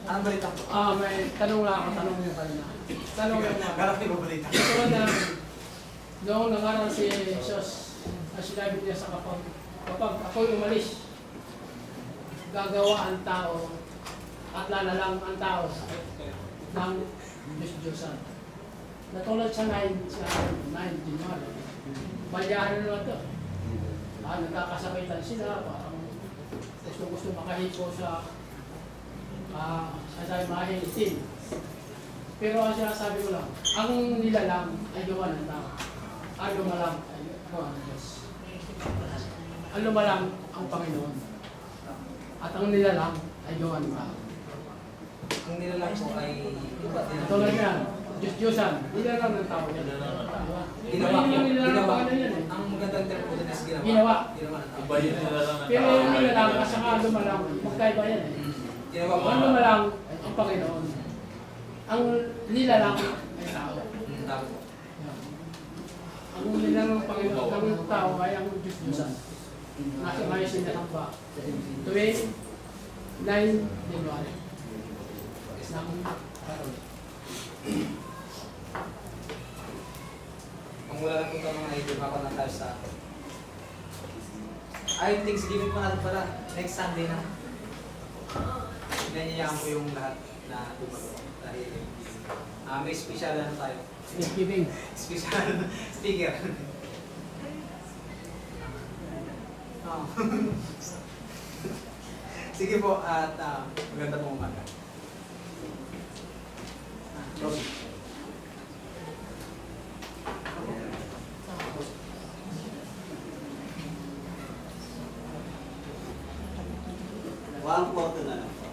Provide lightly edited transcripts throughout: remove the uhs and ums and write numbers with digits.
Anong balita po? May tanong lang ako, tanong mo kanina. Tanong mo na. Galap niyo ba balita? Ito na, noong nangaral si Jesus, sinabi niya sa kapag ako'y umalis, gagawa ang tao at lalalang ang tao ng Diyos-Diyosan. Natulad sa 9 January, balyahan na naman ito. Nagkakasakitan sila, parang gusto makahipo sa tayo mahihitin. Pero ang sinasabi ko lang, ang nilalang ay gawa ng tao. Ang lumalang ay gawa ng Diyos. Ang lumalang ang Panginoon. At ang nilalang ay gawa ng tao. Ang nilalang po ay iba't din. Tulad yan, Diyos-Diyosan, nilalang ng tao yan. Ginawa. Ang magandang term po din is ginawa. Ginawa. Iba yun nilalang ng Pero tao. yung nilalang, kasama lumalang, magkaiba yan eh. Ginawa po. Ang lumalang ang Panginoon. Ang nilalang ay tao. Tama po. Ang nilalang ng Panginoon ng tao ay ang Diyos-Diyosan. Nasa may sinasamba. Tuwing 9 January. Isang karoon. Kung wala na po ito mga idol, mako na tayo sa I think sige po natin pala next Sunday na. Nanyayahan po yung lahat na tumalo. Dahil may special na tayo. Thanksgiving. Special speaker. Oh. Sige po at maganda pong umaga. One photo na lang po.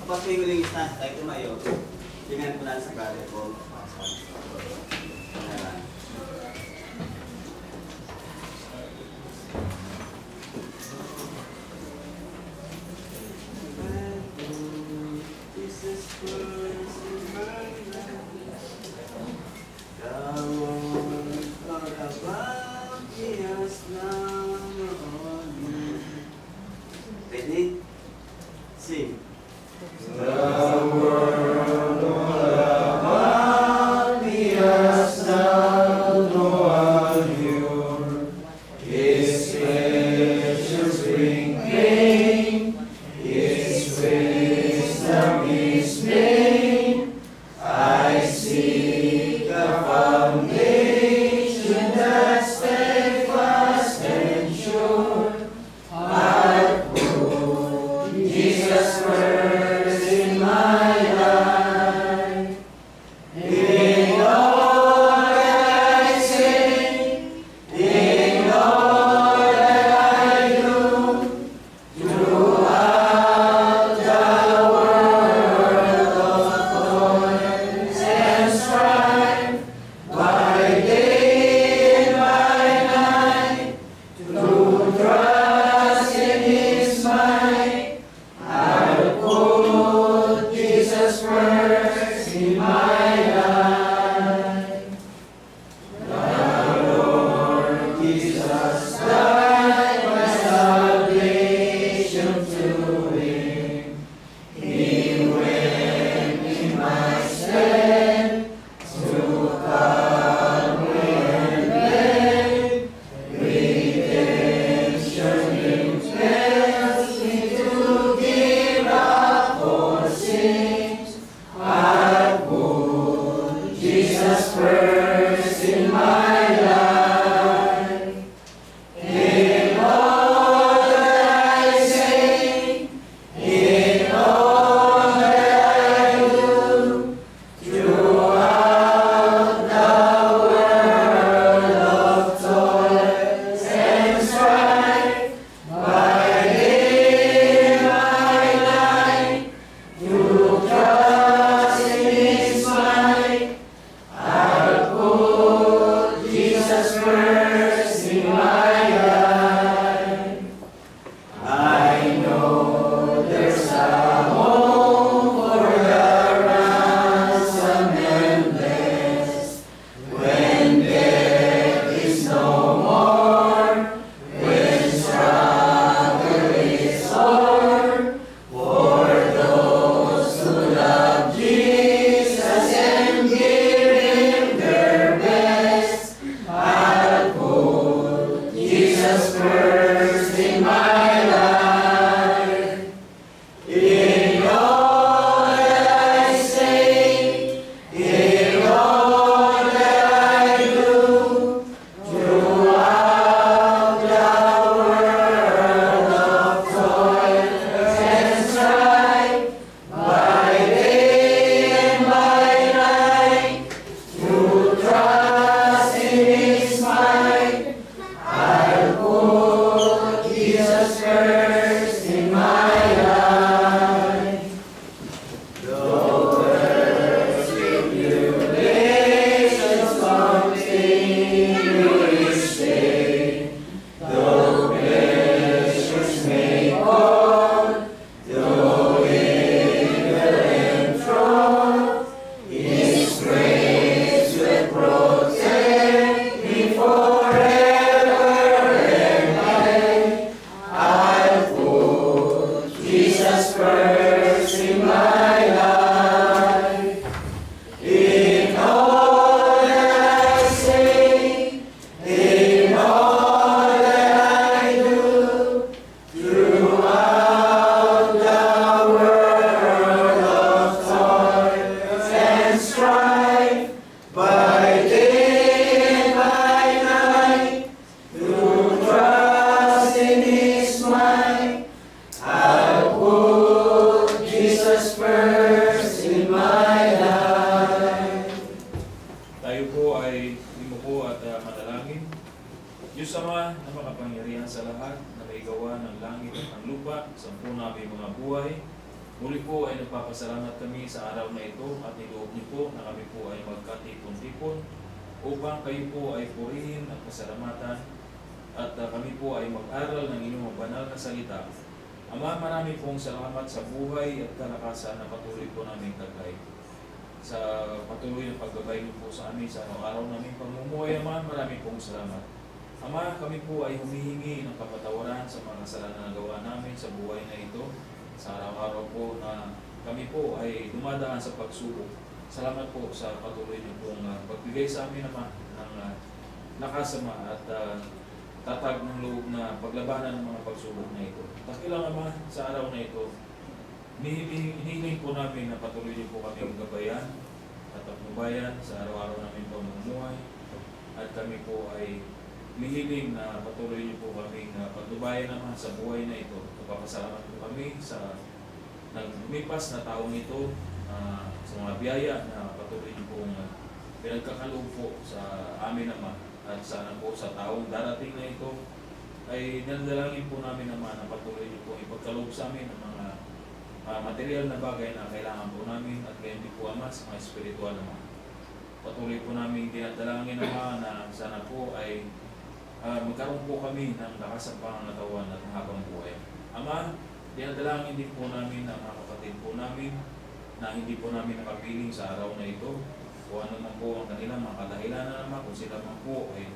Kapag may huling instance tayo tumayo, tingnan po natin sa brother ko. Ready? Sing. Tayo po ay limuko at manalangin. Diyos Ama na makapangyarihan sa lahat na may gawa ng langit at ng lupa sa namin mga buhay. Muli po ay nagpapasalamat kami sa araw na ito at niloob niyo po na kami po ay magkatipon-tipon upang kayo po ay purihin at pasalamatan at kami po ay mag-aral ng inyong banal na salita. Ama, marami pong salamat sa buhay at kalakasan na patuloy po namin tagay. Sa patuloy na paggabay niyo po sa amin sa araw-araw namin pamumuhay, Ama, marami pong salamat. Ama, kami po ay humihingi ng kapatawaran sa mga kasalanan na gawa namin sa buhay na ito. Sa araw-araw po na kami po ay dumadaan sa pagsubok. Salamat po sa patuloy niyo pong pagbigay sa amin, Ama, ng nakasama at tatag ng loob na paglabanan ng mga pagsubok na ito. Dakilang Ama, sa araw na ito, hinihiling po namin na patuloy niyo po kami gabayan at patnubayan sa araw-araw namin pamumuhay. At kami po ay hinihiling na patuloy niyo po kami patnubayan naman sa buhay na ito. Nagpapasalamat po kami sa naglumipas na taong ito, sa mga biyaya na patuloy niyo pong pinagkakaloob po sa amin naman. At sana po sa taong darating na ito ay nandalangin po namin naman na patuloy niyo po ipagkaloob sa amin ng mga material na bagay na kailangan po namin at gayon din po, Ama, sa mga espiritual naman. Patuloy po namin dinadalangin naman na sana po ay magkaroon po kami ng lakas ng pangangatawan at habang buhay. Ama, dinadalangin din po namin ang mga kapatid po namin na hindi po namin nakapiling sa araw na ito kung ano man po ang kanilang mga kadahilanan naman, kung sila man po ay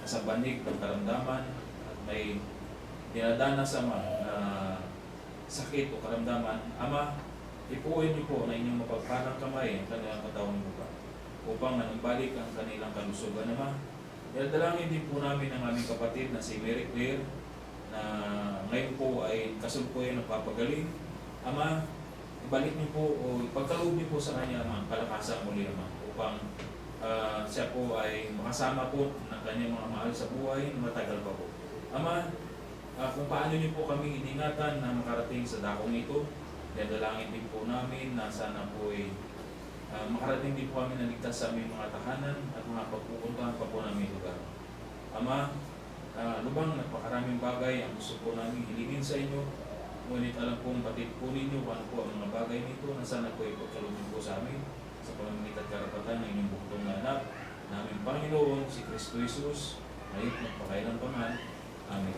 nasa banig ng karamdaman at may dinadanas sa sakit o karamdaman. Ama, ipuin niyo po na inyong mapagpalang kamay ang kanilang katawang lupa upang manumbalik ang kanilang kalusugan, Ama. Dalangin din po namin ang aming kapatid na si Mary Claire na ngayon po ay kasulpuyan ng papagaling. Ama, ibalik niyo po o ipagkaloob niyo po sa kanya ang kalakasan muli, Ama, upang siya po ay makasama po ng kanyang mga mahal sa buhay na matagal pa po. Ama, kung paano niyo po kami iningatan na makarating sa dakong ito, dalangin din po namin na sana po ay makarating din po kami na ligtas sa aming mga tahanan at mga pagpupuntahan pa po namin lugar. Ama, lubang napakaraming bagay ang gusto po namin hilingin sa inyo, ngunit alam pong batid po ninyo kung ano po ang mga bagay nito na sana po ipagkaloob po sa amin sa pamamagitan at karapatan ng inyong buktong na anak, namin Panginoon, si Kristo Jesus, ngayon magpakailan pa man. Amen.